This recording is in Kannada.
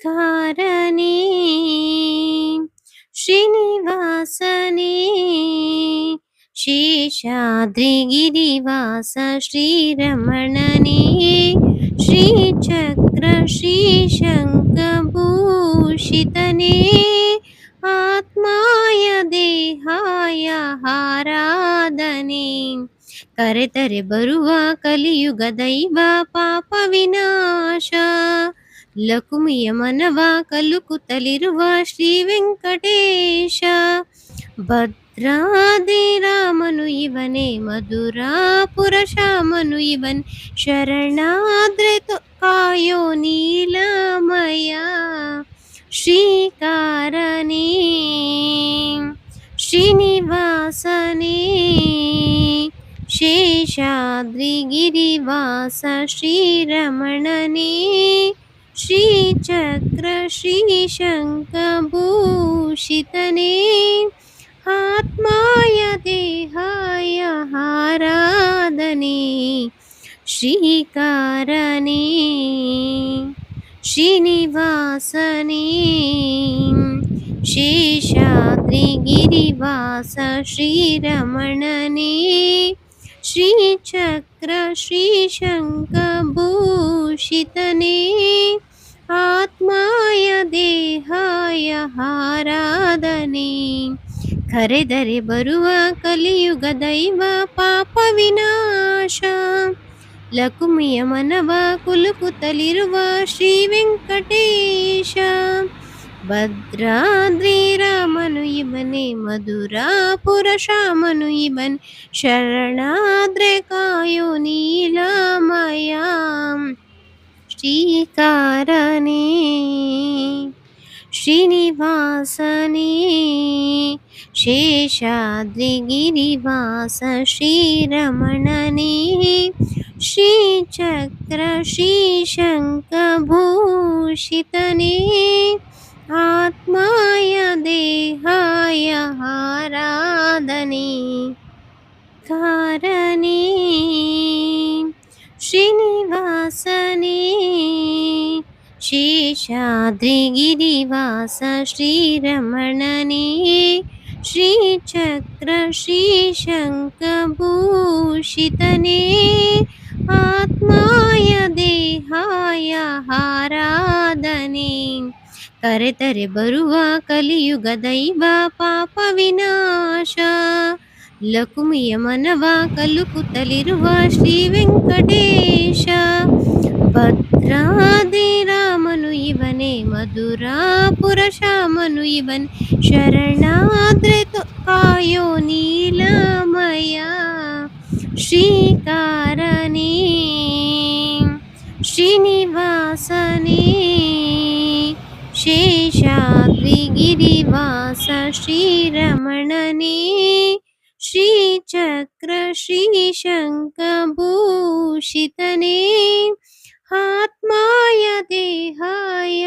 ಕಾರನೇ ಶ್ರೀನಿವಾಸನೇ ಶೇಷಾದ್ರಿಗಿರಿವಾಸ ಶ್ರೀರಮಣನೇ ಶ್ರೀಚಕ್ರ ಶ್ರೀಶಂಖಭೂಷಿತನೇ ಆತ್ಮಾಯ ದೇಹಾಯ ಆರಾಧನೆ ಕರೆತರೆ ಬರುವ ಕಲಿಯುಗ ದೈವ ಪಾಪ ವಿನಾಶ ಲಕುಮಿಯ ಮನವ ಕಲುಕುತ್ತಲಿರುವ ಶ್ರೀ ವೆಂಕಟೇಶ ಭದ್ರಾದಿ ರಾಮನು ಇವನೇ ಮಧುರಾಪುರ ಶ್ಯಾಮನು ಇವನ್ ಶರಣಾದ್ರೆ ಕಾಯೋ ನೀಲಮಯ ಶ್ರೀಕಾರನೇ ಶ್ರೀನಿವಾಸನೇ ಶೇಷಾದ್ರಿಗಿರಿವಾಸ ಶ್ರೀರಮಣನೇ ಶ್ರೀಚಕ್ರ ಶ್ರೀಶಂಖಭೂಷಿತನೇ ಆತ್ಮಾಯ ದೇಹಾಯ ಆರಾಧನೆ ಶ್ರೀಕಾರನೇ ಶ್ರೀನಿವಾಸನೇ ಶೇಷಾದ್ರಿಗಿರಿವಾಸ ಶ್ರೀರಮಣನೇ ಶ್ರೀಚಕ್ರ ಶ್ರೀಶಂಖಭೂಷಿತನೇ ಆತ್ಮಾಯ ದೇಹಾಯ ಆರಾಧನೆ ಕರೆದರೆ ಬರುವ ಕಲಿಯುಗ ದೈವ ಪಾಪ ವಿನಾಶ ಲಕುಮಿಯ ಮನವ ಕುಲುಕುತ್ತಲಿರುವ ಶ್ರೀ ವೆಂಕಟೇಶ ಭದ್ರಾದ್ರಿ ರಾಮನು ಇವನೇ ಮಧುರಾಪುರ ಶ್ಯಾಮನು ಇವನ್ ಶರಣಾದ್ರೆ ಕಾಯೋ ನೀಲಮಯ ಶ್ರೀಕಾರನೇ ಶ್ರೀನಿವಾಸನೇ ಶೇಷಾದ್ರಿಗಿರಿವಾಸ ಶ್ರೀರಮಣನೇ ಶ್ರೀಚಕ್ರ ಶ್ರೀಶಂಖಭೂಷಿತನೇ ಆತ್ಮಾಯ ದೇಹಾಯ ಆರಾಧನೆ ಕಾರನೇ ಶ್ರೀನಿವಾಸನೇ ಶೇಷಾದ್ರಿಗಿರಿವಾಸ ಶ್ರೀರಮಣನೇ ಶ್ರೀಚಕ್ರ ಶ್ರೀಶಂಖಭೂಷಿತನೇ ಆತ್ಮಾಯ ದೇಹಾಯ ಆರಾಧನೆ ಕರೆತರೆ ಬರುವ ಕಲಿಯುಗ ದೈವ ಪಾಪ ವಿನಾಶ ಲಕುಮಿಯ ಮನವ ಕಲುಕುತ್ತಲಿರುವ ಶ್ರೀ ವೆಂಕಟೇಶ ಭದ್ರಾದಿ ರಾಮನು ಇವನೇ ಮಧುರಾಪುರ ಶ್ಯಾಮನು ಇವನ್ ಶರಣಾದ್ರೆ ಕಾಯೋ ನೀಲಮಯ ಶ್ರೀಕಾರನೇ ಶ್ರೀನಿವಾಸನೇ ಶೇಷಾದ್ರಿಗಿರಿವಾಸ ಶ್ರೀರಮಣನೇ ಶ್ರೀಚಕ್ರ ಶ್ರೀಶಂಖಭೂಷಿತನೇ ಆತ್ಮಾಯ ದೇಹಾಯ